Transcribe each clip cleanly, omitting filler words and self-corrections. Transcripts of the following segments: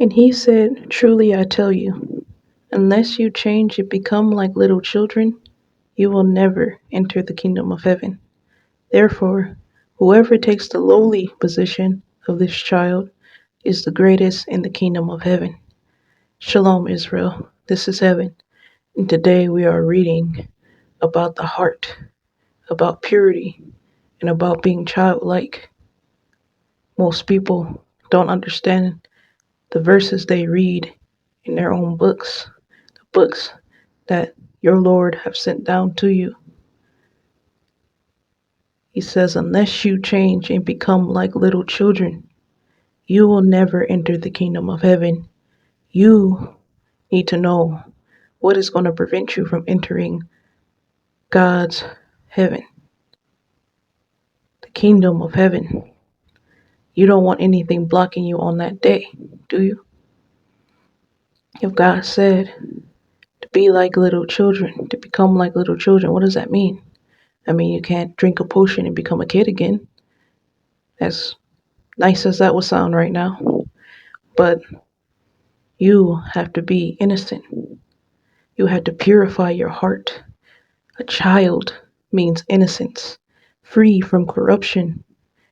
And he said, "Truly I tell you, unless you change and become like little children, you will never enter the kingdom of heaven. Therefore, whoever takes the lowly position of this child is the greatest in the kingdom of heaven." Shalom, Israel. This is heaven. And today we are reading about the heart, about purity, and about being childlike. Most people don't understand the verses they read in their own books, the books that your Lord have sent down to you. He says, unless you change and become like little children, you will never enter the kingdom of heaven. You need to know what is going to prevent you from entering God's heaven, the kingdom of heaven. You don't want anything blocking you on that day, do you? If God said to be like little children, to become like little children, what does that mean? I mean, you can't drink a potion and become a kid again. As nice as that would sound right now. But you have to be innocent. You have to purify your heart. A child means innocence, free from corruption.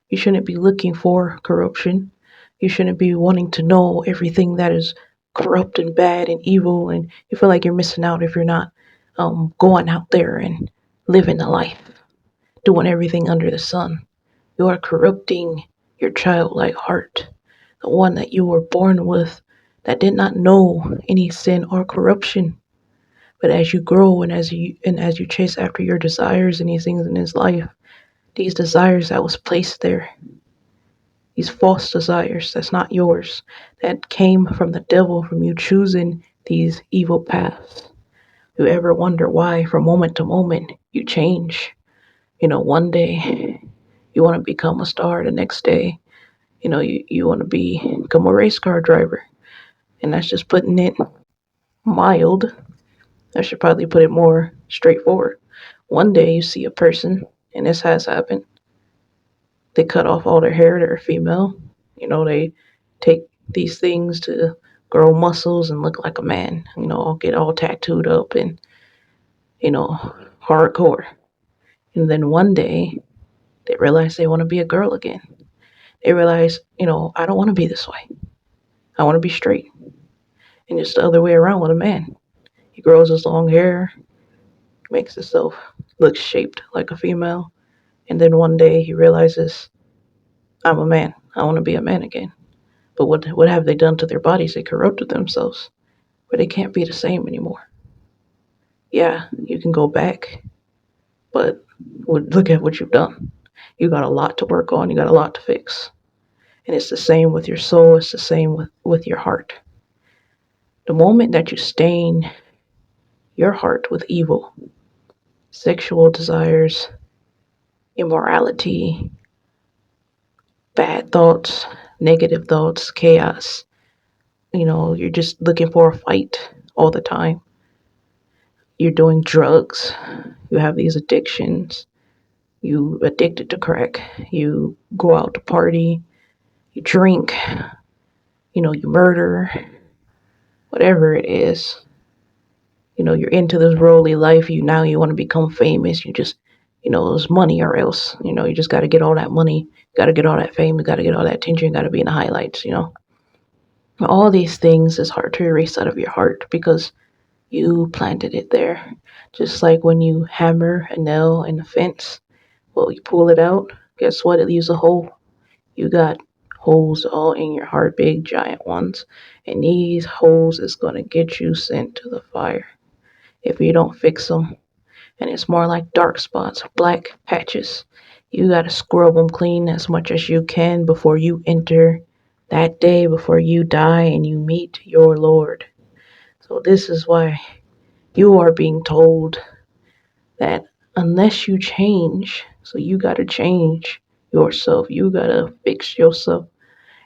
You shouldn't be looking for corruption. You shouldn't be wanting to know everything that is corrupt and bad and evil, and you feel like you're missing out if you're not going out there and living the life, doing everything under the sun. You are corrupting your childlike heart, the one that you were born with, that did not know any sin or corruption. But as you grow and as you chase after your desires and these things in this life, these desires that was placed there, these false desires that's not yours, that came from the devil, from you choosing these evil paths. You ever wonder why from moment to moment you change? One day you want to become a star, the next day, you want to become a race car driver. And that's just putting it mild. I should probably put it more straightforward. One day you see a person, and this has happened, they cut off all their hair, they're female. They take these things to grow muscles and look like a man, get all tattooed up and, hardcore. And then one day they realize they want to be a girl again. They realize, I don't want to be this way. I want to be straight. And just the other way around with a man. He grows his long hair, makes himself look shaped like a female. And then one day he realizes, I'm a man. I want to be a man again. But what have they done to their bodies? They corrupted themselves, where they can't be the same anymore. Yeah, you can go back, but look at what you've done. You got a lot to work on. You got a lot to fix. And it's the same with your soul. It's the same with your heart. The moment that you stain your heart with evil, sexual desires, immorality, bad thoughts, negative thoughts, chaos, you're just looking for a fight all the time. You're doing drugs. You have these addictions. You addicted to crack. You go out to party. You drink. You murder. Whatever it is. You're into this worldly life. You want to become famous. You just, it's money or else. You just got to get all that money. You got to get all that fame. You got to get all that attention. You got to be in the highlights. All these things is hard to erase out of your heart because you planted it there. Just like when you hammer a nail in a fence, well, you pull it out, guess what? It leaves a hole. You got holes all in your heart, big giant ones. And these holes is going to get you sent to the fire if you don't fix them. And it's more like dark spots, black patches. You got to scrub them clean as much as you can before you enter that day, before you die and you meet your Lord. So this is why you are being told that unless you change, so you got to change yourself. You got to fix yourself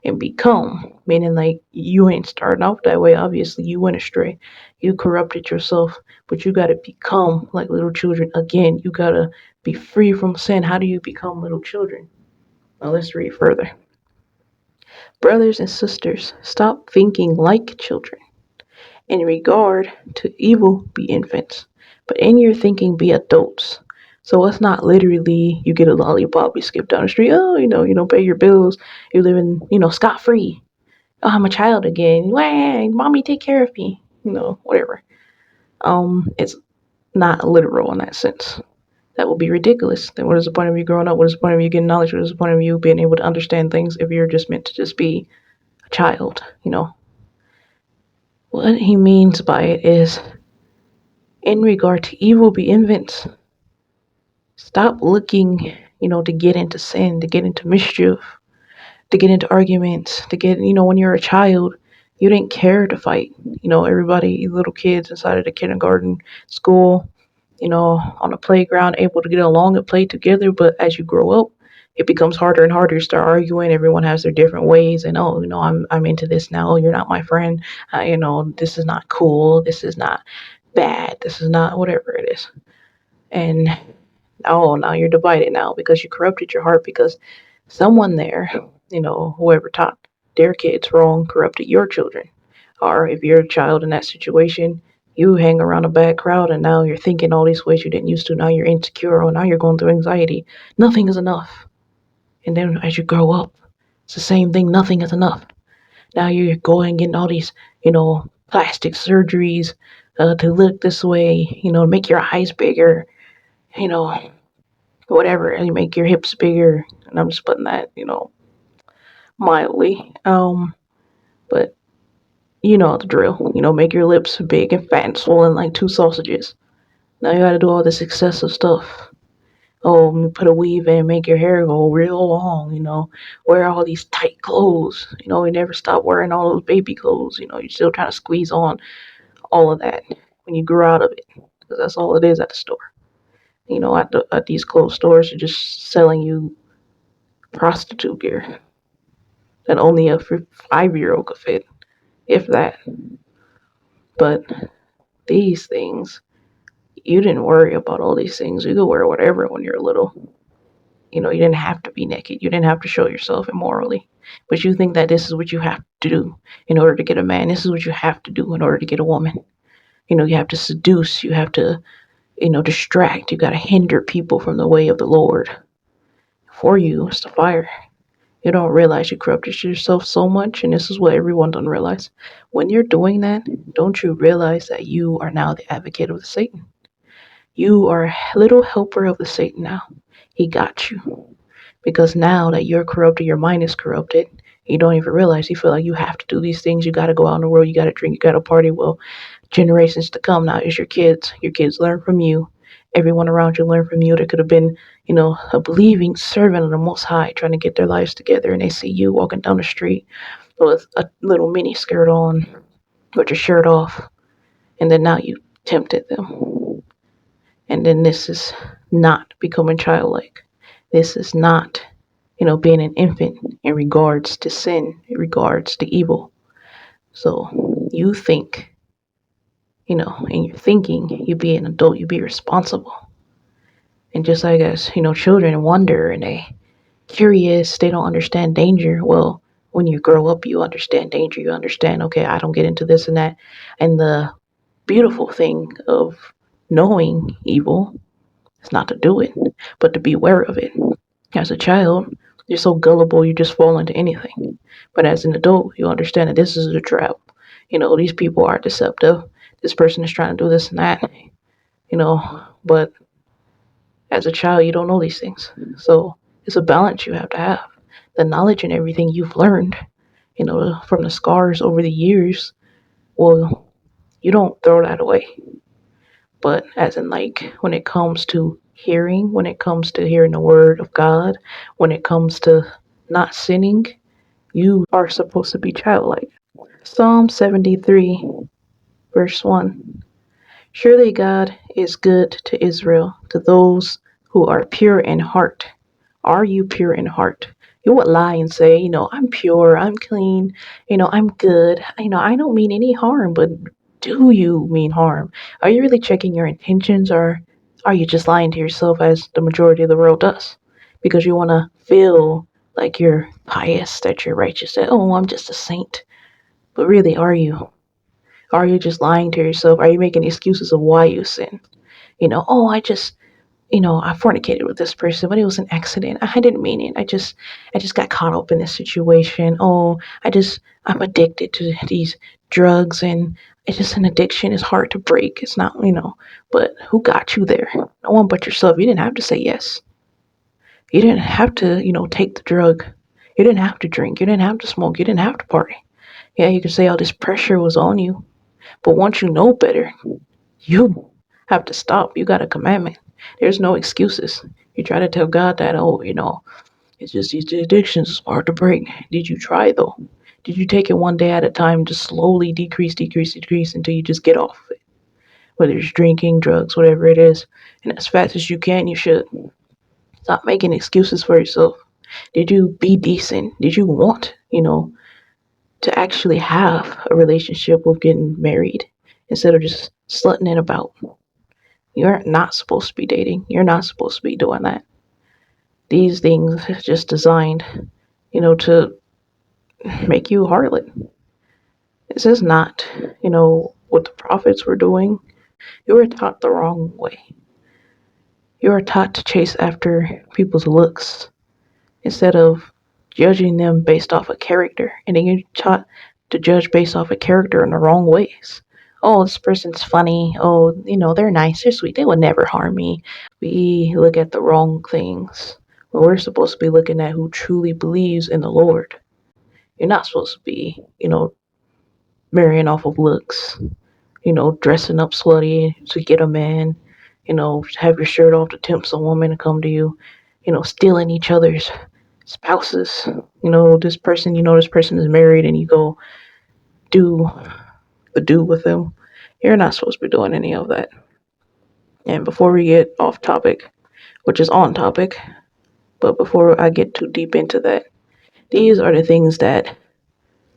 and become, meaning like you ain't starting off that way. Obviously, you went astray. You corrupted yourself, but you got to become like little children again. You got to be free from sin. How do you become little children? Now let's read further. Brothers and sisters, stop thinking like children. In regard to evil, be infants, but in your thinking, be adults. So it's not literally you get a lollipop, you skip down the street, oh, you don't pay your bills, you're living, scot free. Oh, I'm a child again. Wah, mommy, take care of me. Whatever. It's not literal in that sense. That would be ridiculous. Then what is the point of you growing up? What is the point of you getting knowledge? What is the point of you being able to understand things if you're just meant to just be a child? What he means by it is, in regard to evil, be infants. Stop looking, to get into sin, to get into mischief, to get into arguments, to get, when you're a child, you didn't care to fight. Everybody, little kids inside of the kindergarten school, on the playground, able to get along and play together. But as you grow up, it becomes harder and harder to start arguing. Everyone has their different ways, and I'm into this now. Oh, you're not my friend. This is not cool. This is not bad. This is not whatever it is. And now you're divided now because you corrupted your heart because someone there, whoever taught their kids wrong, corrupted your children. Or if you're a child in that situation, you hang around a bad crowd and now you're thinking all these ways you didn't used to. Now you're insecure or now you're going through anxiety. Nothing is enough. And then as you grow up, it's the same thing. Nothing is enough. Now you're going and getting all these, plastic surgeries to look this way, make your eyes bigger, you know, whatever, and you make your hips bigger. And I'm just putting that, mildly. But you know the drill. Make your lips big and fat and swollen like two sausages. Now you gotta do all this excessive stuff. Oh, put a weave in, make your hair go real long, wear all these tight clothes. You never stop wearing all those baby clothes. You're still trying to squeeze on all of that when you grow out of it. Because that's all it is at the store. At these clothes stores, you're just selling you prostitute gear that only a 5-year-old could fit, if that. But these things, you didn't worry about all these things. You could wear whatever when you're little. You didn't have to be naked. You didn't have to show yourself immorally. But you think that this is what you have to do in order to get a man. This is what you have to do in order to get a woman. You have to seduce. You have to, distract. You got to hinder people from the way of the Lord. For you, it's the fire. You don't realize you corrupted yourself so much, and this is what everyone don't realize. When you're doing that, don't you realize that you are now the advocate of the Satan? You are a little helper of the Satan now. He got you. Because now that you're corrupted, your mind is corrupted, you don't even realize. You feel like you have to do these things. You got to go out in the world. You got to drink. You got to party. Well, generations to come now is your kids. Your kids learn from you. Everyone around you learn from you. There could have been, a believing servant of the Most High trying to get their lives together, and they see you walking down the street with a little mini skirt on, with your shirt off, and then now you tempted them. And then this is not becoming childlike. This is not, being an infant in regards to sin, in regards to evil. So you think, in your thinking, you be an adult, you be responsible. And just like as, children wonder and they curious, they don't understand danger. Well, when you grow up, you understand danger. You understand, okay, I don't get into this and that. And the beautiful thing of knowing evil is not to do it, but to be aware of it. As a child, you're so gullible, you just fall into anything. But as an adult, you understand that this is a trap. These people are deceptive. This person is trying to do this and that. But as a child, you don't know these things. So it's a balance you have to have. The knowledge and everything you've learned, from the scars over the years, well, you don't throw that away. But as in, like, when it comes to hearing, when it comes to hearing the word of God, when it comes to not sinning, you are supposed to be childlike. Psalm 73, verse 1. Surely God is good to Israel, to those who are pure in heart. Are you pure in heart? You would lie and say, I'm pure, I'm clean, I'm good, I don't mean any harm, but do you mean harm? Are you really checking your intentions, or are you just lying to yourself as the majority of the world does? Because you want to feel like you're pious, that you're righteous, that, oh, I'm just a saint. But really, are you? Are you just lying to yourself? Are you making excuses of why you sin? Oh, I fornicated with this person, but it was an accident. I didn't mean it. I just got caught up in this situation. Oh, I'm addicted to these drugs, and it's just an addiction. It's hard to break. It's not, but who got you there? No one but yourself. You didn't have to say yes. You didn't have to, take the drug. You didn't have to drink. You didn't have to smoke. You didn't have to party. Yeah, you could say all this pressure was on you, but once you know better, you have to stop. You got a commandment. There's no excuses. You try to tell God that, oh, it's just these addictions hard to break. Did you try though? Did you take it one day at a time, just slowly decrease until you just get off it? Whether it's drinking, drugs, whatever it is, and as fast as you can, you should. Stop making excuses for yourself. Did you be decent? Did you want, to actually have a relationship with getting married instead of just slutting it about? You're not supposed to be dating. You're not supposed to be doing that. These things are just designed, to make you a harlot. This is not, what the prophets were doing. You were taught the wrong way. You were taught to chase after people's looks instead of judging them based off of character. And then you're taught to judge based off of character in the wrong ways. Oh, this person's funny. Oh, they're nice, they're sweet, they would never harm me. We look at the wrong things when we're supposed to be looking at who truly believes in the Lord. You're not supposed to be, marrying off of looks, dressing up slutty to get a man, have your shirt off to tempt some woman to come to you, stealing each other's spouses. This person is married and you go do the do with them. You're not supposed to be doing any of that. And before we get off topic, which is on topic, but before I get too deep into that, these are the things that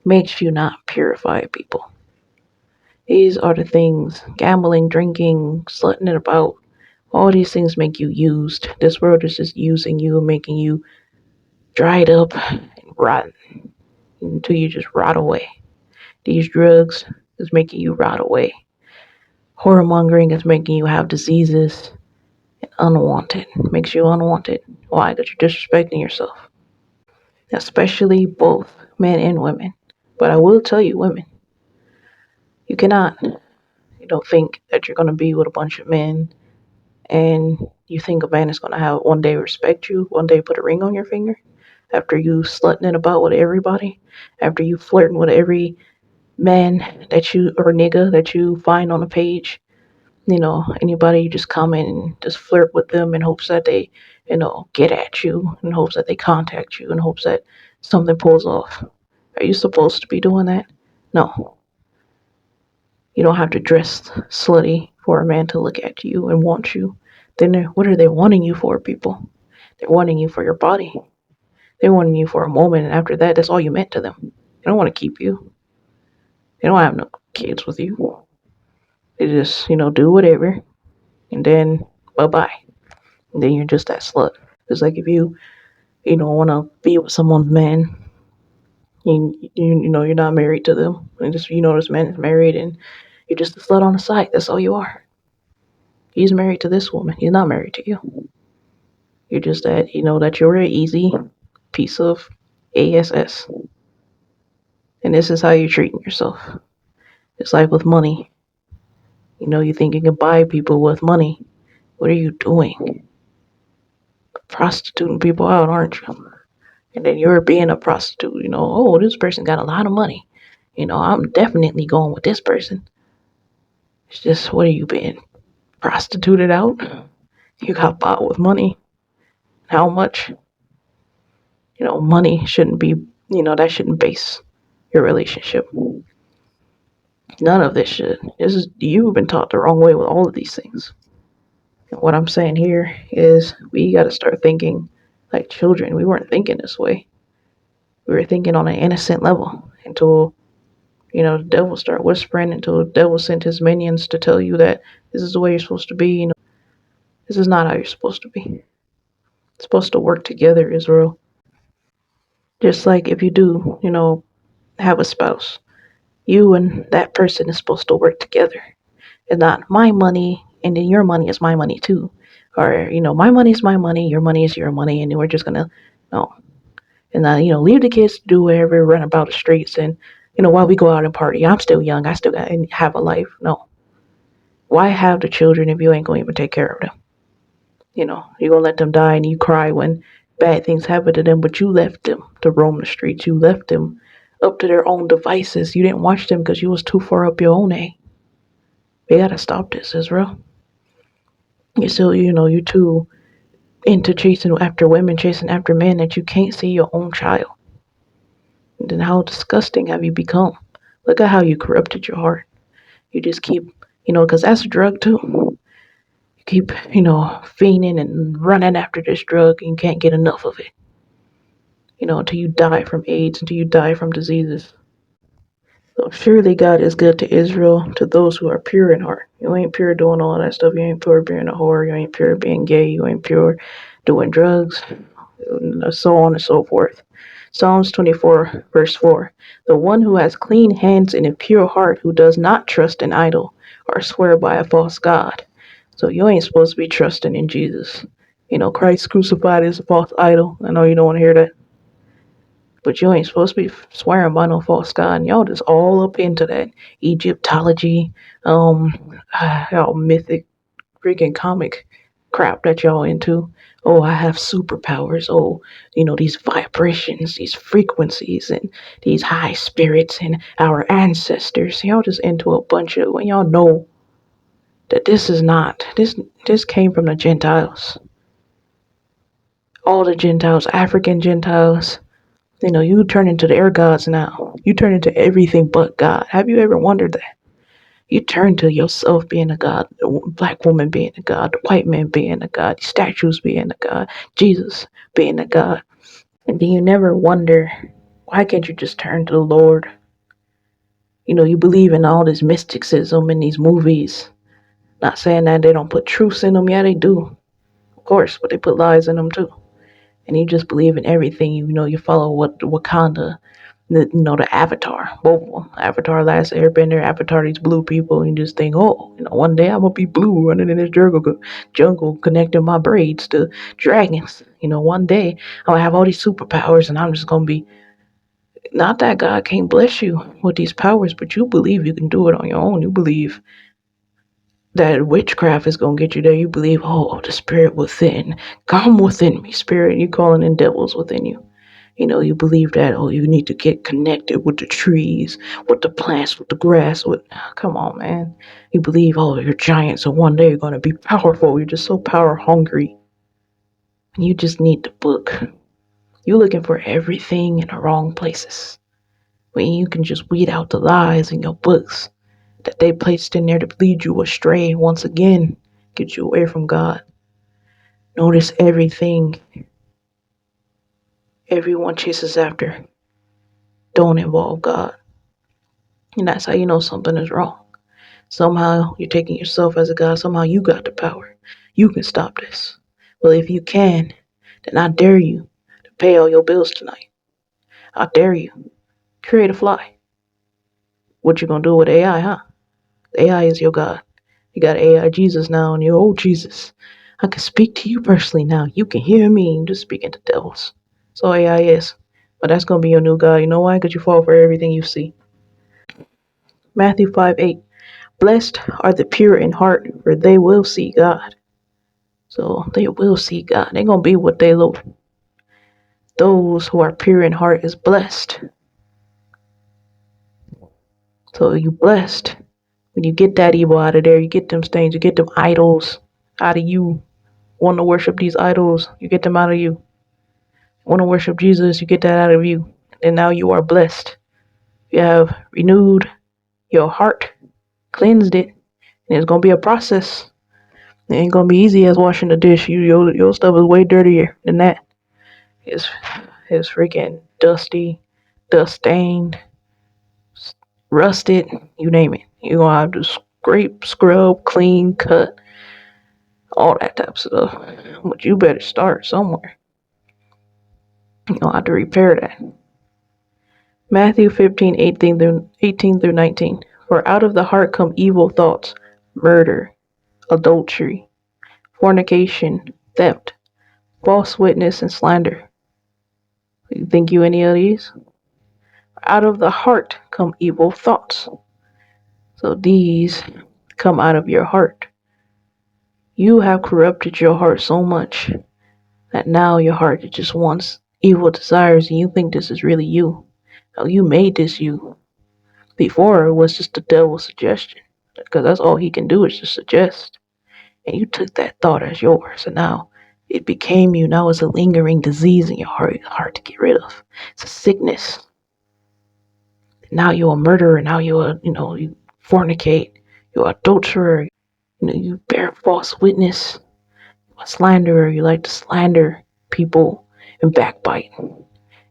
makes you not purify people. These are the things: gambling, drinking, slutting it about. All these things make you used. This world is just using you and making you dried up and rotten until you just rot away. These drugs is making you rot away. Whoremongering is making you have diseases. And unwanted makes you unwanted. Why? Because you're disrespecting yourself. Especially both men and women. But I will tell you, women, you cannot, think that you're going to be with a bunch of men and you think a man is going to have one day respect you, one day put a ring on your finger, after you slutting it about with everybody, after you flirting with every man that you, or nigga that you find on a page, anybody, you just come in and just flirt with them in hopes that they, get at you, in hopes that they contact you, in hopes that something pulls off. Are you supposed to be doing that? No. You don't have to dress slutty for a man to look at you and want you. Then what are they wanting you for, people? They're wanting you for your body. They're wanting you for a moment, and after that, that's all you meant to them. They don't want to keep you. They don't have no kids with you. They just, do whatever, and then bye-bye. And then you're just that slut. It's like if you, want to be with someone's man, you're not married to them. And just, this man is married, and you're just a slut on the side. That's all you are. He's married to this woman. He's not married to you. You're just that, that you're an easy piece of ass. And this is how you're treating yourself. It's like with money. You think you can buy people with money. What are you doing? Prostituting people out, aren't you? And then you're being a prostitute. Oh, this person got a lot of money. I'm definitely going with this person. It's just, what are you being prostituted out? You got bought with money. How much? Money shouldn't be, that shouldn't base your relationship. None of this should. You've been taught the wrong way with all of these things. And what I'm saying here is we got to start thinking like children. We weren't thinking this way. We were thinking on an innocent level until, the devil started whispering, until the devil sent his minions to tell you that this is the way you're supposed to be. This is not how you're supposed to be. It's supposed to work together, Israel. Just like if you do, have a spouse, you and that person is supposed to work together. It's not my money and then your money is my money too. Or, my money is my money, your money is your money, and then we're just gonna, no. And then, leave the kids to do whatever, run about the streets, and, while we go out and party, I'm still young, I still got and have a life. No. Why have the children if you ain't gonna even take care of them? You're gonna let them die and you cry when bad things happen to them, but you left them to roam the streets. You left them up to their own devices. You didn't watch them because you was too far up your own A. We gotta stop this, Israel. You still, you too into chasing after women, chasing after men that you can't see your own child. And then how disgusting have you become? Look at how you corrupted your heart. You just keep, because that's a drug too. You keep, fiending and running after this drug and you can't get enough of it. Until you die from AIDS, until you die from diseases. So surely God is good to Israel, to those who are pure in heart. You ain't pure doing all that stuff. You ain't pure being a whore. You ain't pure being gay. You ain't pure doing drugs, so on and so forth. Psalms 24, verse 4. The one who has clean hands and a pure heart, who does not trust an idol or swear by a false god. So you ain't supposed to be trusting in Jesus. Christ crucified is a false idol. I know you don't want to hear that. But you ain't supposed to be swearing by no false god. And y'all just all up into that Egyptology, y'all mythic freaking comic crap that y'all into. Oh, I have superpowers. Oh, these vibrations, these frequencies, and these high spirits, and our ancestors. Y'all just into a bunch of, when y'all know that this is not, this came from the Gentiles. All the Gentiles, African Gentiles. You turn into the air gods now. You turn into everything but God. Have you ever wondered that? You turn to yourself being a god, the black woman being a god, the white man being a god, statues being a god, Jesus being a god. And then you never wonder, why can't you just turn to the Lord? You believe in all this mysticism in these movies. Not saying that they don't put truths in them. Yeah, they do. Of course, but they put lies in them too. And you just believe in everything. You follow what Wakanda, the Avatar, both of them. Avatar, Last Airbender, Avatar, these blue people, and you just think, oh, one day I'm gonna be blue running in this jungle connecting my braids to dragons. One day I'm gonna have all these superpowers, and I'm just gonna be. Not that God can't bless you with these powers, but you believe you can do it on your own. You believe that witchcraft is gonna get you there. You believe, oh, the spirit within, come within me, spirit. You calling in devils within you. You believe that, oh, you need to get connected with the trees, with the plants, with the grass, come on, man. You believe, oh, you're giants, so one day you're going to be powerful. You're just so power hungry. And you just need the book. You're looking for everything in the wrong places. When you can just weed out the lies in your books that they placed in there to lead you astray once again, get you away from God. Notice everything everyone chases after don't involve God. And that's how you know something is wrong. Somehow you're taking yourself as a God. Somehow you got the power. You can stop this. Well, if you can, then I dare you to pay all your bills tonight. I dare you. Create a fly. What you gonna do with AI, huh? AI is your God. You got AI Jesus now and your old Jesus. I can speak to you personally now. You can hear me. I'm just speaking to devils. So AI is. But that's gonna be your new God. You know why? Because you fall for everything you see. Matthew 5:8. Blessed are the pure in heart, for they will see God. So they will see God. They're going to be what they look. Those who are pure in heart is blessed. So you blessed. When you get that evil out of there, you get them stains, you get them idols out of you. Want to worship these idols, you get them out of you. Want to worship Jesus, you get that out of you. And now you are blessed. You have renewed your heart, cleansed it, and it's going to be a process. It ain't going to be easy as washing the dish. Your stuff is way dirtier than that. It's freaking dusty, dust stained, rusted, you name it. You're gonna have to scrape, scrub, clean, cut, all that type of stuff. But you better start somewhere. You're gonna have to repair that. Matthew 15:18 through 19. For out of the heart come evil thoughts, murder, adultery, fornication, theft, false witness, and slander. You think you any of these? Out of the heart come evil thoughts. So these come out of your heart. You have corrupted your heart so much that now your heart just wants evil desires and you think this is really you. No, you made this you. Before it was just the devil's suggestion. Because that's all he can do is just suggest. And you took that thought as yours. And now it became you. Now it's a lingering disease in your heart. It's hard to get rid of. It's a sickness. Now you're a murderer. Now you fornicate. You're an adulterer. You bear false witness. You're a slanderer. You like to slander people and backbite.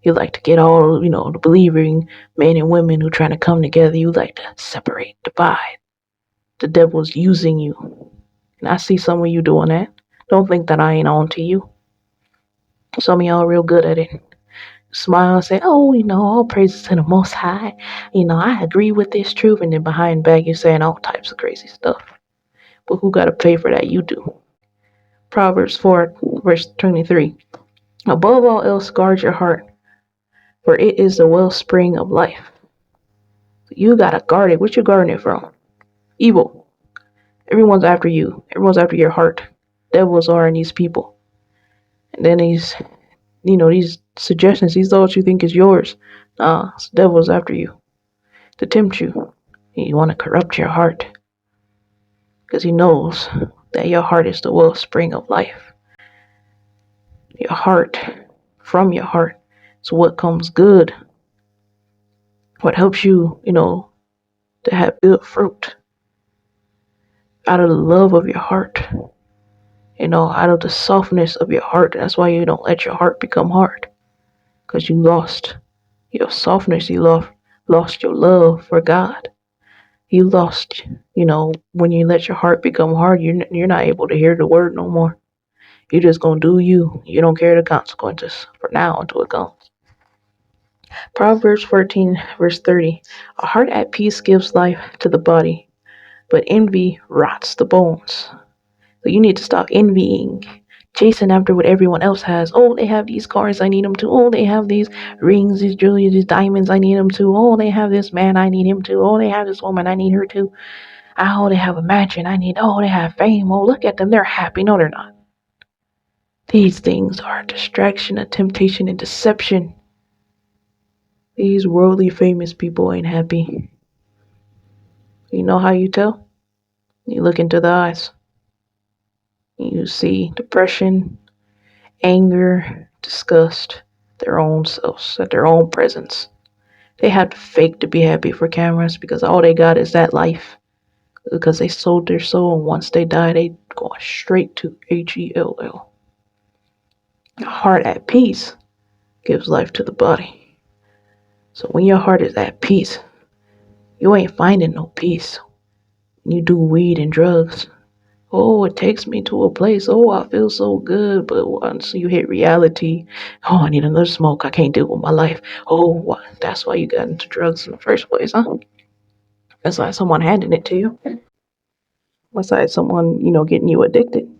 You like to get all, the believing men and women who are trying to come together. You like to separate, divide. The devil's using you. And I see some of you doing that. Don't think that I ain't on to you. Some of y'all are real good at it. Smile and say, oh, all praises to the Most High. I agree with this truth. And then behind back, you're saying all types of crazy stuff. But who got to pay for that? You do. Proverbs 4, verse 23. Above all else, guard your heart, for it is the wellspring of life. You got to guard it. What you guarding it from? Evil. Everyone's after you. Everyone's after your heart. Devils are in these people. And then these suggestions, these thoughts you think is yours. It's the devil's after you to tempt you. You want to corrupt your heart because he knows that your heart is the wellspring of life. Your heart, from your heart, is what comes good. What helps you, to have good fruit out of the love of your heart. Out of the softness of your heart. That's why you don't let your heart become hard. Because you lost your softness. You lost your love for God. You lost, when you let your heart become hard, you're not able to hear the word no more. You're just going to do you. You don't care the consequences for now until it comes. Proverbs 14, verse 30. A heart at peace gives life to the body, but envy rots the bones. So you need to stop envying, chasing after what everyone else has. Oh, they have these cars, I need them to. Oh, they have these rings, these jewelry, these diamonds, I need them to. Oh, they have this man, I need him to. Oh, they have this woman, I need her to. Oh, they have a mansion, they have fame. Oh, look at them, they're happy. No, they're not. These things are a distraction, a temptation, and deception. These worldly famous people ain't happy. You know how you tell? You look into the eyes. You see depression, anger, disgust, their own selves, at their own presence. They have to fake to be happy for cameras because all they got is that life. Because they sold their soul, and once they die, they go straight to Hell. A heart at peace gives life to the body. So when your heart is at peace, you ain't finding no peace. When you do weed and drugs, oh, it takes me to a place. Oh, I feel so good. But once you hit reality, oh, I need another smoke. I can't deal with my life. Oh, that's why you got into drugs in the first place, huh? That's why someone handed it to you. Besides someone, getting you addicted.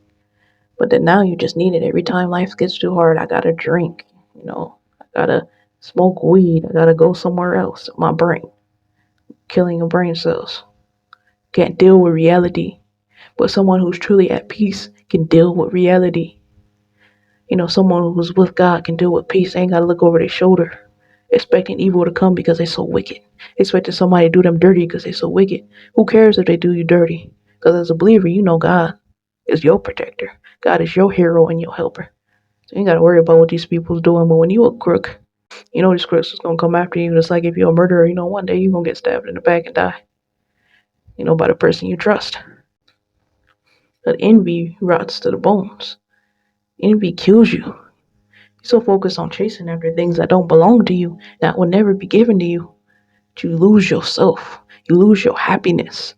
But then now you just need it every time life gets too hard. I gotta drink, I gotta smoke weed. I gotta go somewhere else. My brain, killing your brain cells. Can't deal with reality. But someone who's truly at peace can deal with reality. Someone who's with God can deal with peace. They ain't gotta look over their shoulder, expecting evil to come because they're so wicked. Expecting somebody to do them dirty because they're so wicked. Who cares if they do you dirty? Because as a believer, God is your protector. God is your hero and your helper. So you ain't gotta worry about what these people's doing. But when you a crook, these crooks is gonna come after you. Just like if you're a murderer, one day you're gonna get stabbed in the back and die. By the person you trust. But envy rots to the bones. Envy kills you. You're so focused on chasing after things that don't belong to you, that will never be given to you, that you lose yourself. You lose your happiness.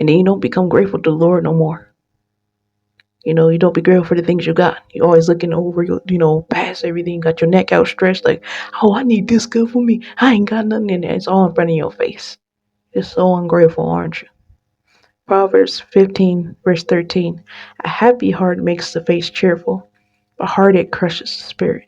And then you don't become grateful to the Lord no more. You don't be grateful for the things you got. You always looking over, past everything. Got your neck outstretched, like, oh, I need this good for me. I ain't got nothing in there. It's all in front of your face. You're so ungrateful, aren't you? Proverbs 15, verse 13. A happy heart makes the face cheerful. A heartache crushes the spirit.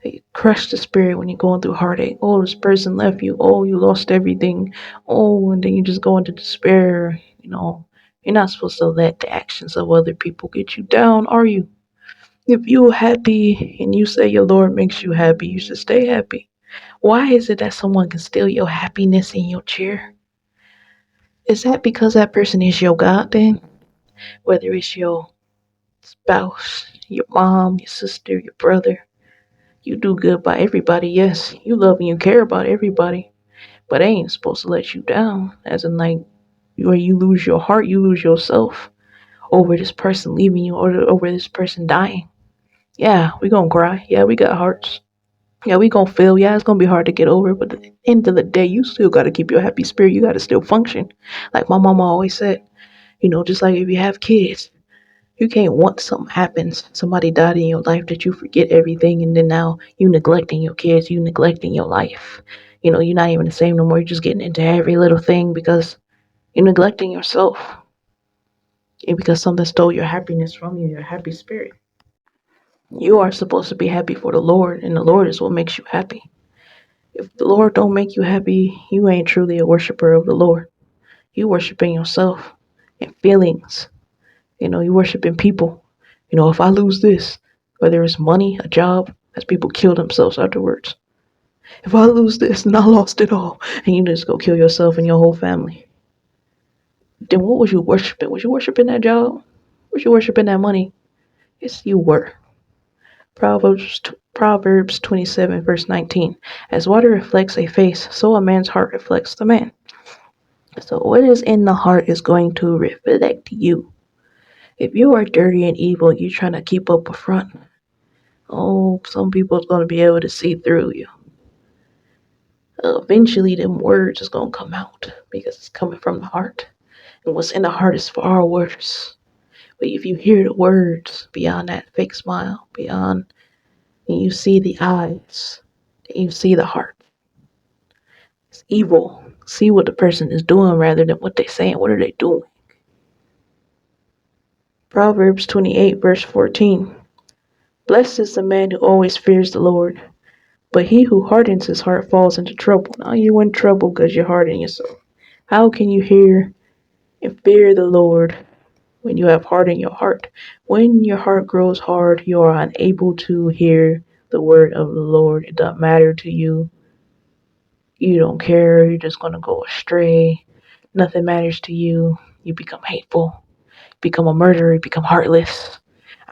You crush the spirit when you're going through heartache. Oh, this person left you. Oh, you lost everything. Oh, and then you just go into despair. You're not supposed to let the actions of other people get you down, are you? If you're happy and you say your Lord makes you happy, you should stay happy. Why is it that someone can steal your happiness in your chair? Is that because that person is your God then? Whether it's your spouse, your mom, your sister, your brother. You do good by everybody, yes. You love and you care about everybody. But they ain't supposed to let you down. As in, like, where you lose your heart, you lose yourself over this person leaving you or over this person dying. Yeah, we gonna cry. Yeah, we got hearts. Yeah, we gonna fail. Yeah, it's gonna be hard to get over. But at the end of the day, you still gotta keep your happy spirit. You gotta still function. Like my mama always said, just like if you have kids, you can't want something happens, somebody died in your life that you forget everything and then now you neglecting your kids, you neglecting your life. You're not even the same no more. You're just getting into every little thing because you're neglecting yourself. And because something stole your happiness from you, your happy spirit. You are supposed to be happy for the Lord, and the Lord is what makes you happy. If the Lord don't make you happy, you ain't truly a worshiper of the Lord. You worshiping yourself and feelings. You worshiping people. If I lose this, whether it's money, a job, as people kill themselves afterwards. If I lose this and I lost it all, and you just go kill yourself and your whole family, then what was you worshiping? Was you worshiping that job? Was you worshiping that money? Yes, you were. Proverbs 27, verse 19. As water reflects a face, so a man's heart reflects the man. So what is in the heart is going to reflect you. If you are dirty and evil, you're trying to keep up a front. Oh, some people's going to be able to see through you. Eventually, them words is going to come out because it's coming from the heart. And what's in the heart is far worse. But if you hear the words beyond that fake smile, beyond, and you see the eyes, and you see the heart. It's evil. See what the person is doing rather than what they're saying. What are they doing? Proverbs 28, verse 14. Blessed is the man who always fears the Lord, but he who hardens his heart falls into trouble. Now you in trouble because you harden yourself. How can you hear and fear the Lord when you have hardened your heart? When your heart grows hard, you are unable to hear the word of the Lord. It doesn't matter to you. You don't care. You're just going to go astray. Nothing matters to you. You become hateful, become a murderer, you become heartless.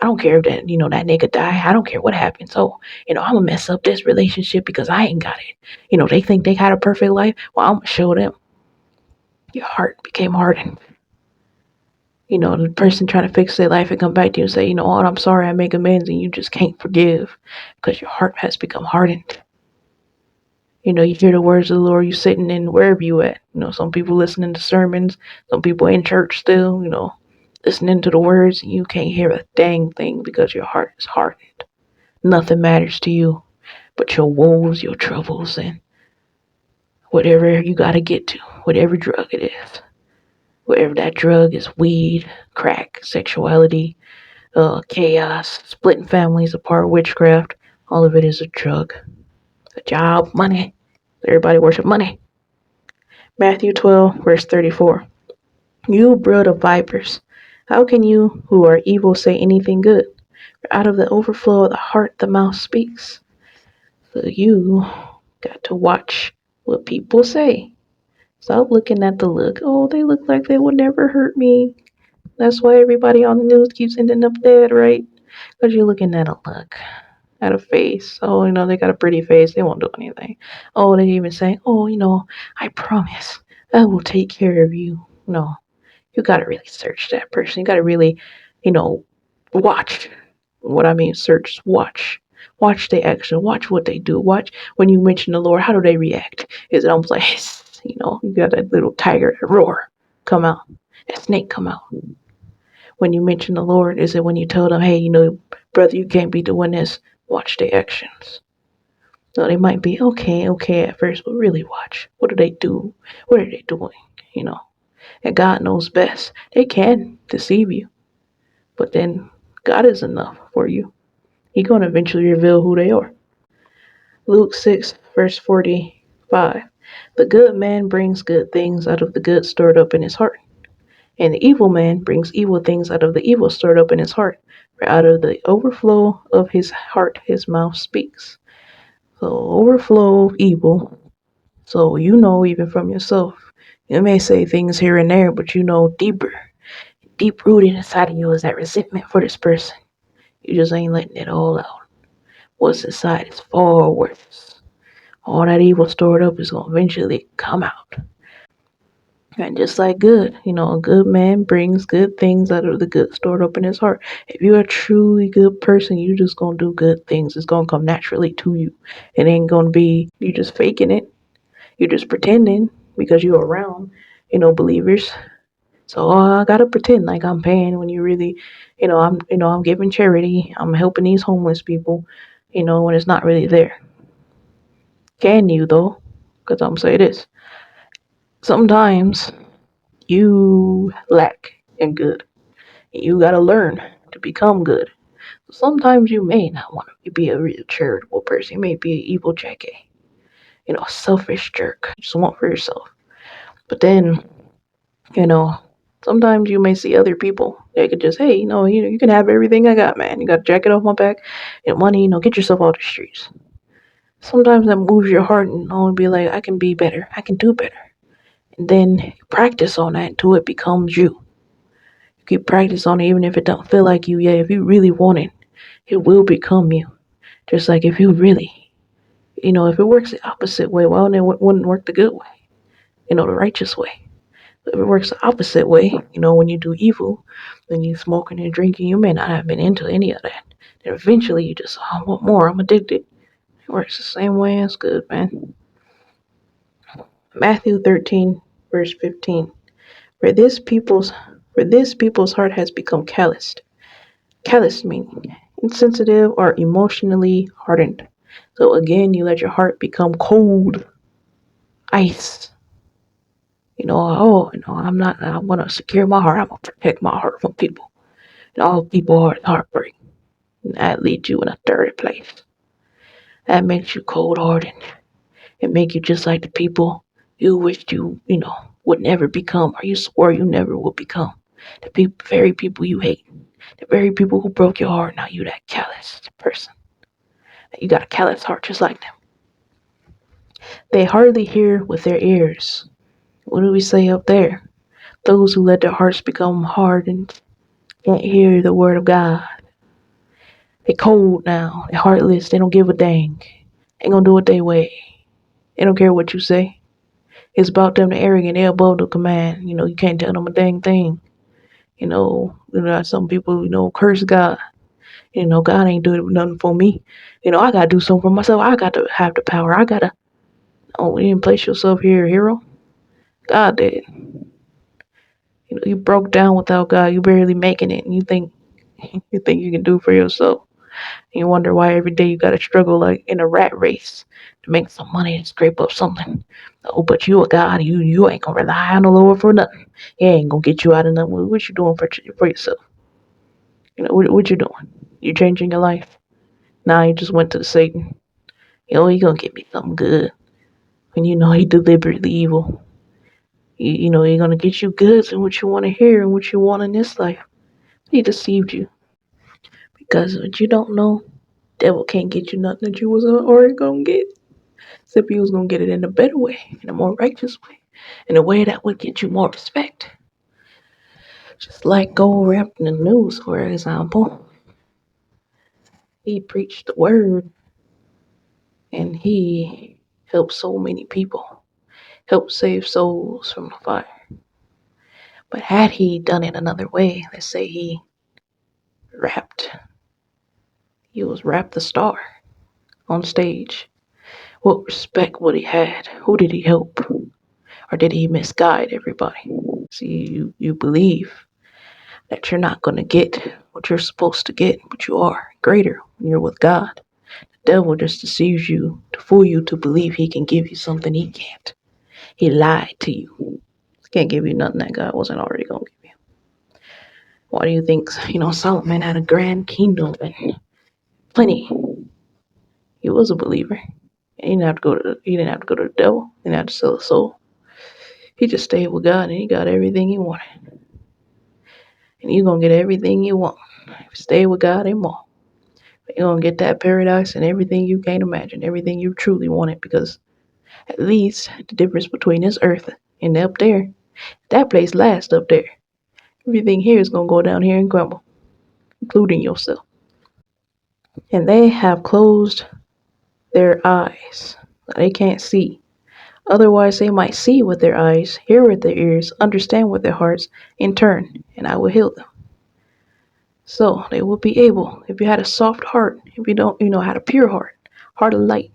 I don't care if that nigga die. I don't care what happens. So, I'm gonna mess up this relationship because I ain't got it. They think they got a perfect life. Well, I'm gonna show them. Your heart became hardened. The person trying to fix their life and come back to you and say, what, I'm sorry, I make amends, and you just can't forgive because your heart has become hardened. You hear the words of the Lord, you sitting in wherever you at. Some people listening to sermons, some people in church still, listening to the words, and you can't hear a dang thing because your heart is hardened. Nothing matters to you but your woes, your troubles, and whatever you gotta get to, whatever drug it is. Whatever that drug is, weed, crack, sexuality, chaos, splitting families apart, witchcraft, all of it is a drug. A job, money. Everybody worship money. Matthew 12, verse 34. You brood of vipers, how can you who are evil say anything good? Out of the overflow of the heart, the mouth speaks. So you got to watch what people say. Stop looking at the look. Oh, they look like they would never hurt me. That's why everybody on the news keeps ending up dead, right? Because you're looking at a look, at a face. Oh, they got a pretty face. They won't do anything. Oh, they even say, oh, I promise I will take care of you. No, you got to really search that person. You got to really, watch. What I mean, search, watch. Watch their action. Watch what they do. Watch when you mention the Lord, how do they react? Is it almost like, you got that little tiger, that roar come out, that snake come out. when you mention the Lord? Is it when you tell them, hey, brother, you can't be doing this? Watch their actions. No, they might be okay at first, but really watch. What do they do? What are they doing? And God knows best. They can deceive you, but then God is enough for you. He's going to eventually reveal who they are. Luke 6, verse 45. The good man brings good things out of the good stored up in his heart, and the evil man brings evil things out of the evil stored up in his heart. For out of the overflow of his heart his mouth speaks. So overflow of evil. So even from yourself. You may say things here and there, but deep rooted inside of you is that resentment for this person. You just ain't letting it all out. What's inside is far worse. All that evil stored up is going to eventually come out. And just like a good man brings good things out of the good stored up in his heart. If you're a truly good person, you just going to do good things. It's going to come naturally to you. It ain't going to be you just faking it. You're just pretending because you're around, believers. So I gotta pretend like I'm paying when you really, I'm giving charity. I'm helping these homeless people, when it's not really there. Can you though? Because I'm say this. Sometimes you lack in good. You gotta learn to become good. Sometimes you may not want to be a real charitable person. You may be an evil jackie, a selfish jerk. You just want for yourself. But then, you know, sometimes you may see other people. They could just, hey, you can have everything I got, man. You got a jacket off my back, and money, get yourself off the streets. Sometimes that moves your heart and be like, I can be better. I can do better. And then practice on that until it becomes you. You keep practice on it even if it don't feel like you. Yeah, if you really want it, it will become you. Just like if you really, if it works the opposite way, well, then it wouldn't work the good way, the righteous way. If it works the opposite way, when you do evil, when you smoking and drinking, you may not have been into any of that. Then eventually you just, I want more, I'm addicted. It works the same way as good, man. Matthew 13, verse 15. For this people's heart has become calloused. Calloused meaning insensitive or emotionally hardened. So again, you let your heart become cold, ice. I want to secure my heart. I'm going to protect my heart from people. And all people are heartbreak. And that leads you in a dirty place. That makes you cold-hearted. It makes you just like the people you wished would never become, or you swore you never would become. The very people you hate. The very people who broke your heart. Now you that callous person. You got a callous heart just like them. They hardly hear with their ears. What do we say up there? Those who let their hearts become hardened can't hear the word of God. They cold now. They heartless. They don't give a dang. Ain't gonna do it their way. They don't care what you say. It's about them. They're arrogant. They're above the command. You can't tell them a dang thing. Some people, curse God. God ain't doing nothing for me. I gotta do something for myself. I got to have the power. You didn't place yourself here, hero. God did. You broke down without God. You barely making it, and you think you can do for yourself. And you wonder why every day you gotta struggle like in a rat race to make some money and scrape up something. Oh, but you a God. You ain't gonna rely on the Lord for nothing. He ain't gonna get you out of nothing. What you doing for yourself? What you doing? You changing your life? Nah, you just went to Satan. He gonna get me something good. And he deliberately evil. He gonna get you goods and what you want to hear and what you want in this life. He deceived you. Because what you don't know, devil can't get you nothing that you was already gonna get. Except he was gonna get it in a better way, in a more righteous way, in a way that would get you more respect. Just like Gold Rap in the news, for example. He preached the word and he helped so many people. Helped save souls from the fire. But had he done it another way, let's say he was rapped the star on stage. What respect would he had? Who did he help? Or did he misguide everybody? See, you believe that you're not going to get what you're supposed to get, but you are greater when you're with God. The devil just deceives you to fool you to believe he can give you something he can't. He lied to you. He can't give you nothing that God wasn't already going to give you. Why do you think, Solomon had a grand kingdom and plenty? He was a believer. He didn't have to go to the devil. He didn't have to sell his soul. He just stayed with God and he got everything he wanted. And you're gonna get everything you want. If you stay with God and more. You're gonna get that paradise and everything you can't imagine, everything you truly wanted, because at least the difference between this earth and up there, that place lasts up there. Everything here is gonna go down here and crumble, including yourself. And they have closed their eyes. They can't see. Otherwise, they might see with their eyes, hear with their ears, understand with their hearts, and turn, and I will heal them. So they will be able, if you had a soft heart, if you don't, had a pure heart of light,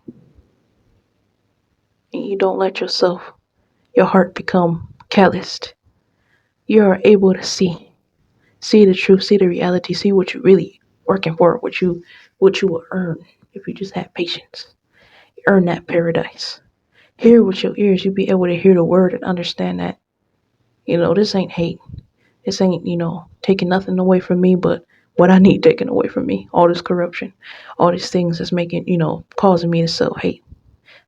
and you don't let your heart become calloused, you are able to see the truth, see the reality, see what you're really working for, what you will earn if you just have patience. You earn that paradise. Hear with your ears, you'll be able to hear the word and understand that, this ain't hate. This ain't, taking nothing away from me, but what I need taken away from me. All this corruption, all these things that's making, causing me to self-hate.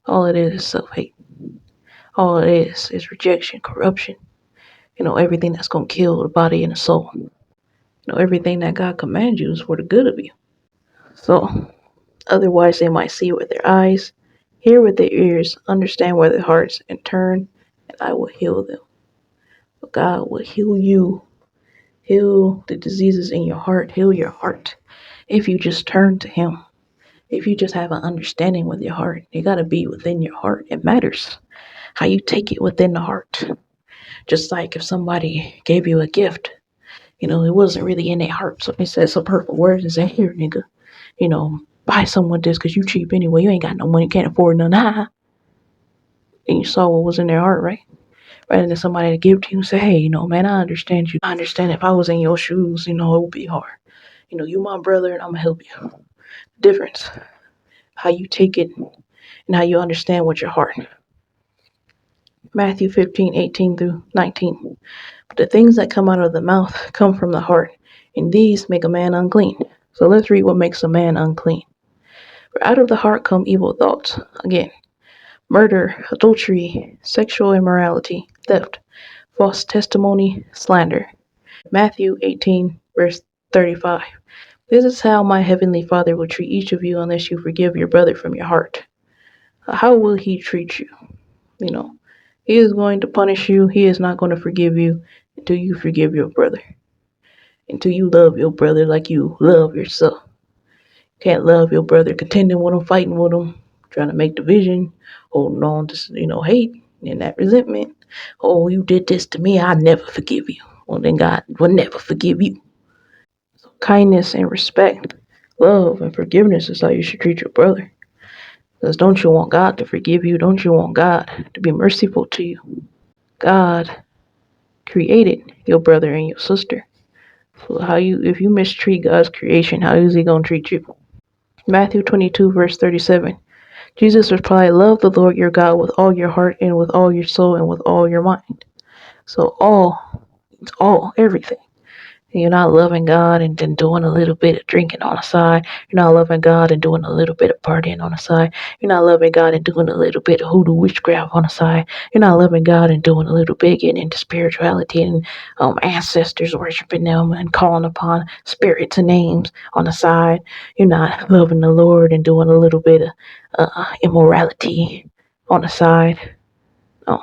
All it is self-hate. All it is rejection, corruption. Everything that's going to kill the body and the soul. Everything that God commands you is for the good of you. So, otherwise they might see with their eyes, hear with their ears, understand with their hearts, and turn, and I will heal them. But God will heal you. Heal the diseases in your heart. Heal your heart. If you just turn to Him. If you just have an understanding with your heart. It got to be within your heart. It matters how you take it within the heart. Just like if somebody gave you a gift, it wasn't really in their heart. So they said some hurtful words and say, here, nigga, buy someone this because you cheap anyway. You ain't got no money, can't afford none. And you saw what was in their heart, right? Rather than somebody to give to you and say, hey, man, I understand you. I understand if I was in your shoes, it would be hard. You my brother and I'm going to help you. Difference. How you take it and how you understand with your heart. Matthew 15:18 through 19. But the things that come out of the mouth come from the heart, and these make a man unclean. So let's read what makes a man unclean. For out of the heart come evil thoughts. Again, murder, adultery, sexual immorality, theft, false testimony, slander. Matthew 18, verse 35. This is how my heavenly Father will treat each of you unless you forgive your brother from your heart. How will he treat you? He is going to punish you. He is not going to forgive you until you forgive your brother. Until you love your brother like you love yourself. You can't love your brother contending with him, fighting with him, trying to make division, holding on to, hate and that resentment. Oh, you did this to me, I'll never forgive you. Well, then God will never forgive you. So kindness and respect, love and forgiveness is how you should treat your brother. Because don't you want God to forgive you? Don't you want God to be merciful to you? God created your brother and your sister. So if you mistreat God's creation, how is He gonna treat you? Matthew 22, verse 37. Jesus replied, love the Lord your God with all your heart and with all your soul and with all your mind. So everything. You're not loving God and then doing a little bit of drinking on the side. You're not loving God and doing a little bit of partying on the side. You're not loving God and doing a little bit of hoodoo witchcraft on the side. You're not loving God and doing a little bit getting into spirituality and ancestors worshiping them and calling upon spirits and names on the side. You're not loving the Lord and doing a little bit of immorality on the side. No.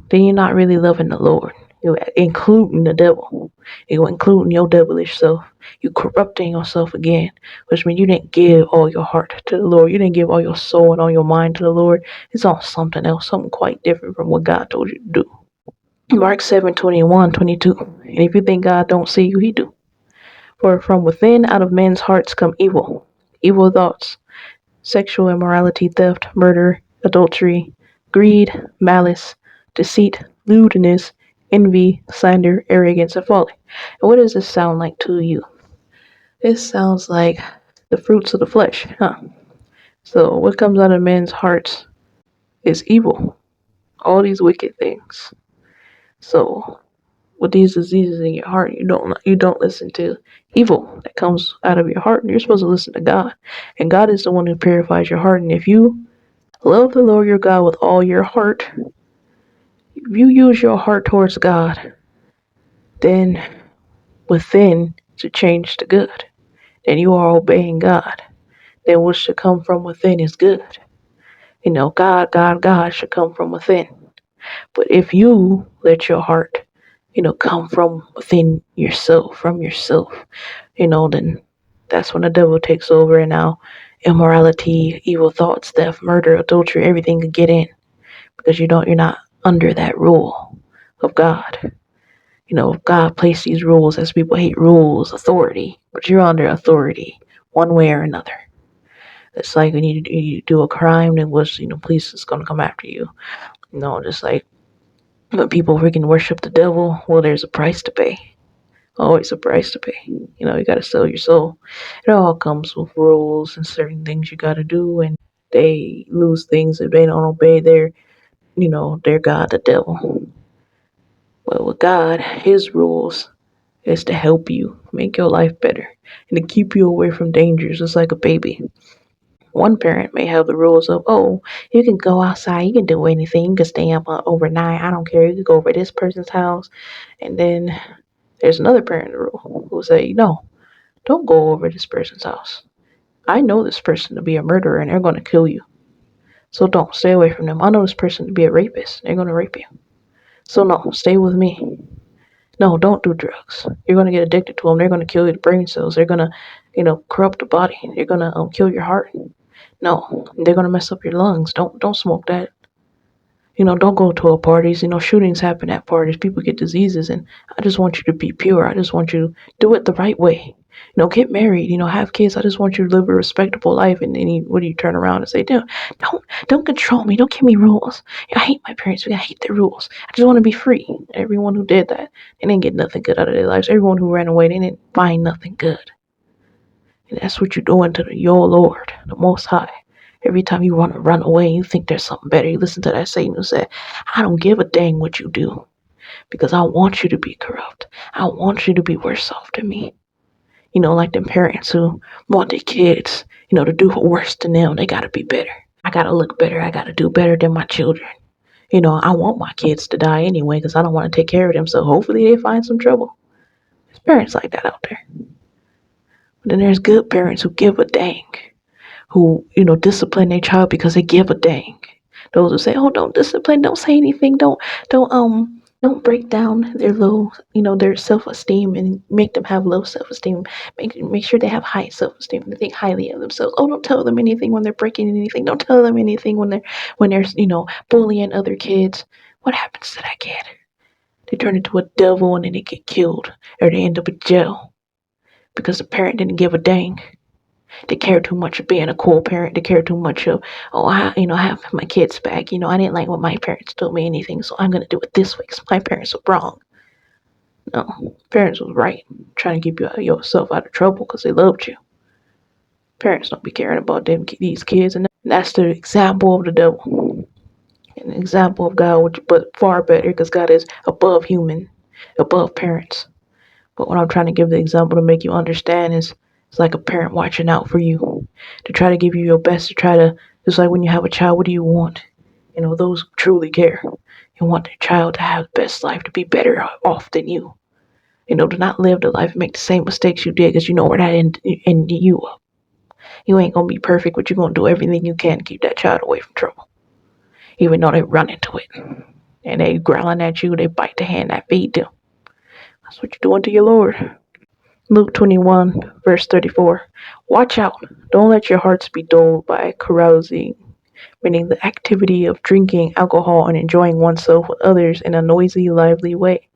Then you're not really loving the Lord. You're including the devil. You're including your devilish self. You're corrupting yourself again, which means you didn't give all your heart to the Lord. You didn't give all your soul and all your mind to the Lord. It's on something else, something quite different from what God told you to do. Mark 7:21-22. And if you think God don't see you, He do. For from within, out of men's hearts come evil thoughts, sexual immorality, theft, murder, adultery, greed, malice, deceit, lewdness, envy, slander, arrogance, and folly. And what does this sound like to you? This sounds like the fruits of the flesh, huh? So what comes out of men's hearts is evil. All these wicked things. So with these diseases in your heart, you don't listen to evil that comes out of your heart. You're supposed to listen to God. And God is the one who purifies your heart. And if you love the Lord your God with all your heart, if you use your heart towards God, then within to change to good. Then you are obeying God. Then what should come from within is good. God should come from within. But if you let your heart, come from within yourself, from yourself, then that's when the devil takes over, and now immorality, evil thoughts, theft, murder, adultery, everything could get in because you're not under that rule of God. God placed these rules as people hate rules, authority, but you're under authority one way or another. It's like when you do a crime, then police is gonna come after you. Just like when people freaking worship the devil, well, there's a price to pay. Always a price to pay. You gotta sell your soul. It all comes with rules and certain things you gotta do, and they lose things if they don't obey their God, the devil. But with God, His rules is to help you make your life better and to keep you away from dangers, just like a baby. One parent may have the rules of, oh, you can go outside, you can do anything, you can stay up overnight, I don't care, you can go over this person's house. And then there's another parent rule who will say, no, don't go over this person's house. I know this person to be a murderer and they're going to kill you. So don't stay away from them. I know this person to be a rapist. They're going to rape you. So no, stay with me. No, don't do drugs. You're going to get addicted to them. They're going to kill your brain cells. They're going to, corrupt the body. They're going to kill your heart. No, they're going to mess up your lungs. Don't smoke that. Don't go to a parties. Shootings happen at parties. People get diseases, and I just want you to be pure. I just want you to do it the right way. Get married. Have kids. I just want you to live a respectable life. And then what do you turn around and say? Don't control me. Don't give me rules. I hate my parents. I hate their rules. I just want to be free. Everyone who did that, they didn't get nothing good out of their lives. Everyone who ran away, they didn't find nothing good. And that's what you're doing to your Lord, the Most High. Every time you want to run away, you think there's something better. You listen to that Satan who said, I don't give a dang what you do because I want you to be corrupt. I want you to be worse off than me. Like them parents who want their kids, to do worse than them. They got to be better. I got to look better. I got to do better than my children. I want my kids to die anyway because I don't want to take care of them. So hopefully they find some trouble. There's parents like that out there. But then there's good parents who give a dang, who, discipline their child because they give a dang. Those who say, oh, don't discipline, don't say anything, don't break down their their self-esteem and make them have low self-esteem. Make sure they have high self-esteem and they think highly of themselves. Oh, don't tell them anything when they're breaking anything. Don't tell them anything when they're bullying other kids. What happens to that kid? They turn into a devil and then they get killed or they end up in jail because the parent didn't give a dang. They care too much of being a cool parent. They care too much of, I have my kids back. I didn't like what my parents told me anything, so I'm going to do it this way because my parents were wrong. No, parents was right, trying to keep yourself out of trouble because they loved you. Parents don't be caring about these kids, and that's the example of the devil. An example of God, but far better because God is above human, above parents. But what I'm trying to give the example to make you understand is it's like a parent watching out for you to try to give you your best, to try to, just like when you have a child, what do you want? Those who truly care. You want their child to have the best life, to be better off than you. To not live the life and make the same mistakes you did because you know where that end you up. You ain't going to be perfect, but you're going to do everything you can to keep that child away from trouble. Even though they run into it. And they growling at you, they bite the hand that feed them. That's what you're doing to your Lord. Luke 21, verse 34. Watch out. Don't let your hearts be dulled by carousing, meaning the activity of drinking alcohol and enjoying oneself with others in a noisy, lively way.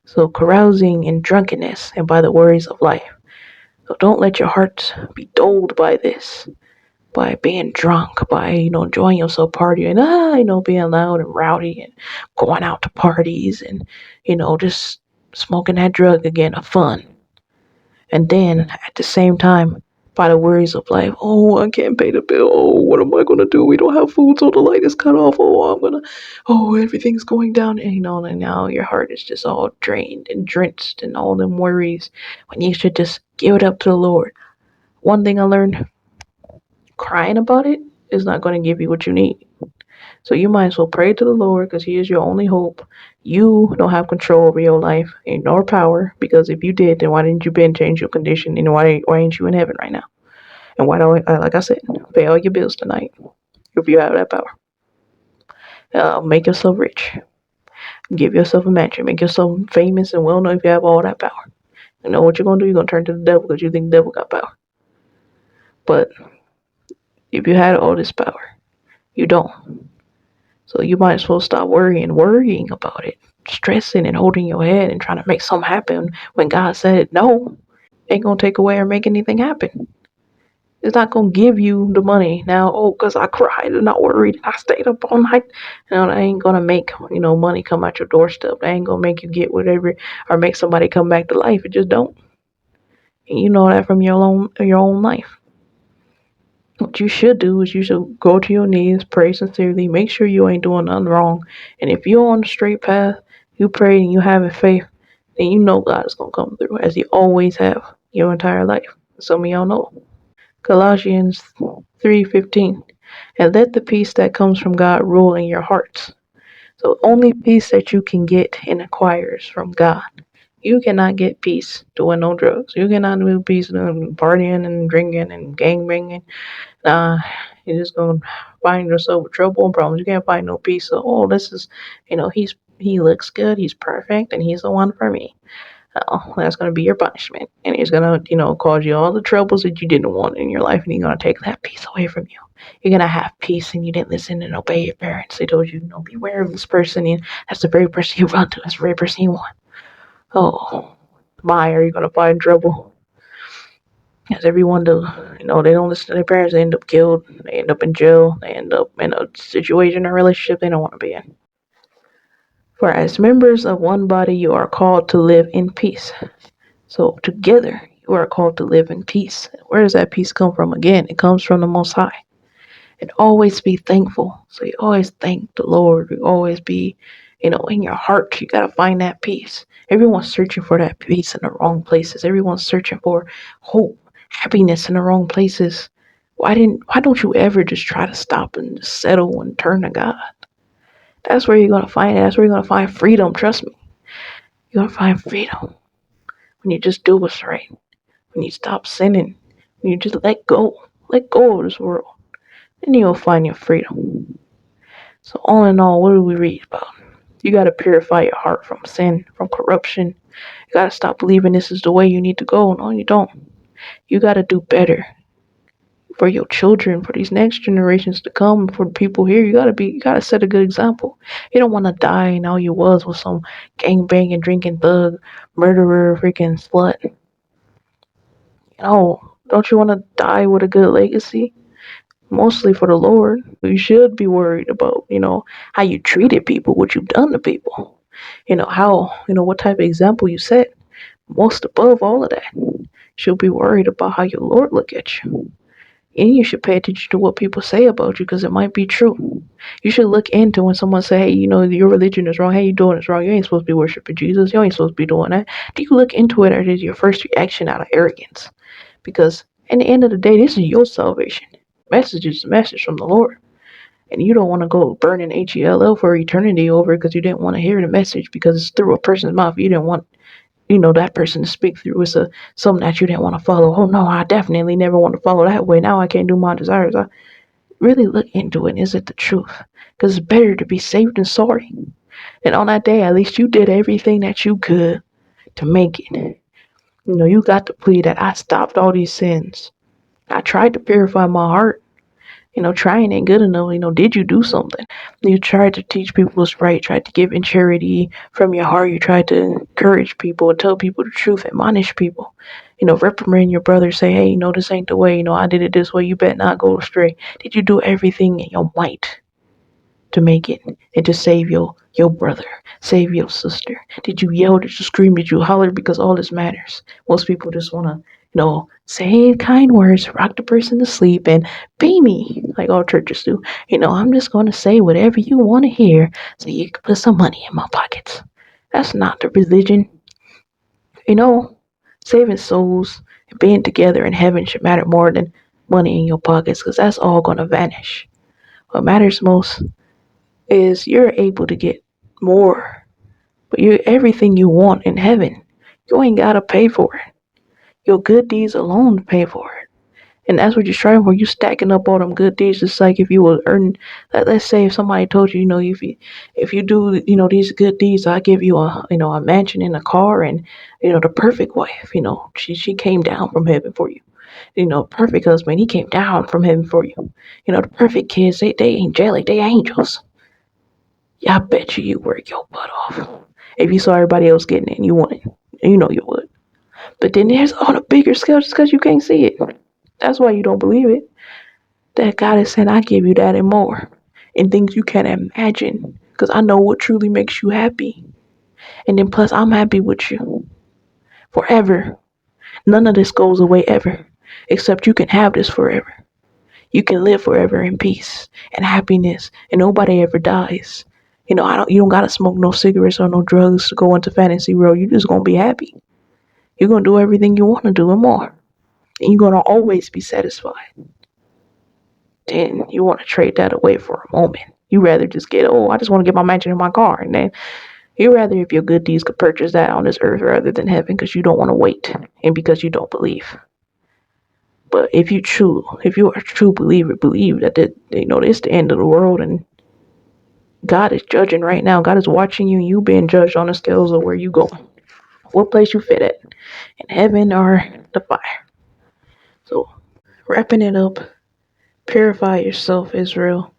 So carousing and drunkenness and by the worries of life. So don't let your hearts be dulled by this. by being drunk, by, enjoying yourself partying, being loud and rowdy and going out to parties and, just smoking that drug again of fun. And then at the same time, by the worries of life, oh, I can't pay the bill. Oh, what am I gonna do? We don't have food, so the light is cut off. Oh, everything's going down. And and now your heart is just all drained and drenched in all them worries when you should just give it up to the Lord. One thing I learned, crying about it is not going to give you what you need. So you might as well pray to the Lord because He is your only hope. You don't have control over your life and nor power, because if you did, then why didn't you been change your condition, and why ain't you in heaven right now? And why don't, like I said, pay all your bills tonight if you have that power. Make yourself rich. Give yourself a mansion. Make yourself famous and well known if you have all that power. You know what you're going to do? You're going to turn to the devil because you think the devil got power. But if you had all this power, you don't. So you might as well stop worrying about it, stressing and holding your head and trying to make something happen when God said no. Ain't going to take away or make anything happen. It's not going to give you the money now, because I cried and I worried and I stayed up all night. That ain't going to make, money come out your doorstep. That ain't going to make you get whatever or make somebody come back to life. It just don't. And you know that from your own life. What you should do is you should go to your knees, pray sincerely, make sure you ain't doing nothing wrong. And if you're on the straight path, you pray and you have faith, then you know God is going to come through as He always have your entire life. Some of y'all know. Colossians 3:15. And let the peace that comes from God rule in your hearts. So only peace that you can get and acquire is from God. You cannot get peace doing no drugs. You cannot do peace doing partying and drinking and gangbanging. You're just gonna find yourself with trouble and problems. You can't find no peace. So, this is, he looks good, he's perfect, and he's the one for me. That's gonna be your punishment, and he's gonna, cause you all the troubles that you didn't want in your life, and he's gonna take that peace away from you. You're gonna have peace, and you didn't listen and obey your parents. They told you, beware of this person, and that's the very person you run to. That's the very person you want. Oh, why are you gonna find trouble? As everyone does, they don't listen to their parents. They end up killed. They end up in jail. They end up in a situation or relationship they don't want to be in. For as members of one body, you are called to live in peace. So together, you are called to live in peace. Where does that peace come from? Again, it comes from the Most High. And always be thankful. So you always thank the Lord. You always be, in your heart, you got to find that peace. Everyone's searching for that peace in the wrong places. Everyone's searching for hope, happiness in the wrong places. Why don't you ever just try to stop and just settle and turn to God? That's where you're going to find it. That's where you're going to find freedom. Trust me. You're going to find freedom when you just do what's right. When you stop sinning. When you just let go. Let go of this world. And you'll find your freedom. So all in all, what do we read about? You got to purify your heart from sin, from corruption. You got to stop believing this is the way you need to go. No, you don't. You got to do better for your children, for these next generations to come, for the people here. You got to set a good example. You don't want to die and all you was some gangbanging, drinking thug, murderer, freaking slut. Don't you want to die with a good legacy? Mostly for the Lord. You should be worried about, how you treated people, what you've done to people. What type of example you set. Most above all of that, you should be worried about how your Lord look at you. And you should pay attention to what people say about you because it might be true. You should look into when someone say, hey, your religion is wrong. Hey, you doing this wrong. You ain't supposed to be worshiping Jesus. You ain't supposed to be doing that. Do you look into it, or is your first reaction out of arrogance? Because at the end of the day, this is your salvation. Message is a message from the Lord. And you don't want to go burning HELL for eternity over because you didn't want to hear the message because it's through a person's mouth. You didn't want, that person to speak through. It's something that you didn't want to follow. Oh, no, I definitely never want to follow that way. Now I can't do my desires. I really look into it. Is it the truth? Because it's better to be safe than sorry. And on that day, at least you did everything that you could to make it. You got to plead that I stopped all these sins. I tried to purify my heart. Trying ain't good enough. Did you do something? You tried to teach people what's right, tried to give in charity from your heart. You tried to encourage people and tell people the truth, admonish people. reprimand your brother, say, hey, this ain't the way, I did it this way, you better not go astray? Did you do everything in your might to make it and to save your brother, save your sister? Did you yell? Did you scream? Did you holler? Because all this matters. Most people just want to, say kind words, rock the person to sleep, and be me, like all churches do. I'm just going to say whatever you want to hear so you can put some money in my pockets. That's not the religion. You know, saving souls and being together in heaven should matter more than money in your pockets, because that's all going to vanish. What matters most is you're able to get more, but you everything you want in heaven, you ain't got to pay for it. Your good deeds alone pay for it. And that's what you're striving for. You stacking up all them good deeds. Just like if you were earn, let's say if somebody told you, if you do, these good deeds, I give you a mansion and a car and, the perfect wife. She came down from heaven for you. Perfect husband, he came down from heaven for you. The perfect kids, they angelic, they angels. Yeah, I bet you work your butt off. If you saw everybody else getting it and you wanted, you would. But then there's on a bigger scale just because you can't see it. That's why you don't believe it. That God is saying, I give you that and more. And things you can't imagine. Because I know what truly makes you happy. And then plus, I'm happy with you. Forever. None of this goes away ever. Except you can have this forever. You can live forever in peace and happiness. And nobody ever dies. You don't gotta smoke no cigarettes or no drugs to go into fantasy world. You're just gonna be happy. You're gonna do everything you wanna do and more. And you're gonna always be satisfied. Then you want to trade that away for a moment. You rather just I just want to get my mansion in my car. And then you rather, if your good deeds could purchase that on this earth rather than heaven, because you don't want to wait and because you don't believe. But if you are a true believer, believe that it's the end of the world and God is judging right now. God is watching you and you being judged on the scales of where you going. What place you fit at, in heaven or the fire. So wrapping it up, purify yourself, Israel.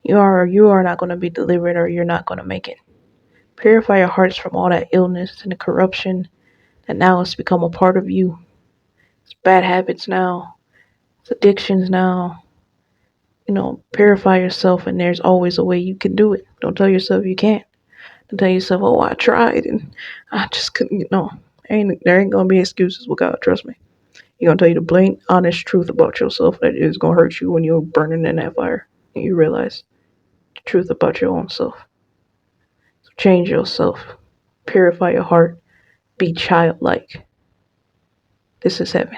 You are not going to be delivered, or you're not going to make it. Purify your hearts from all that illness and the corruption that now has become a part of you. It's bad habits now. It's addictions now. Purify yourself, and there's always a way you can do it. Don't tell yourself you can't. Don't tell yourself, oh, I tried and I just couldn't. There ain't going to be excuses with God. Trust me. He's going to tell you the plain, honest truth about yourself that is going to hurt you when you're burning in that fire. And you realize the truth about your own self. Change yourself. Purify your heart. Be childlike. This is heaven.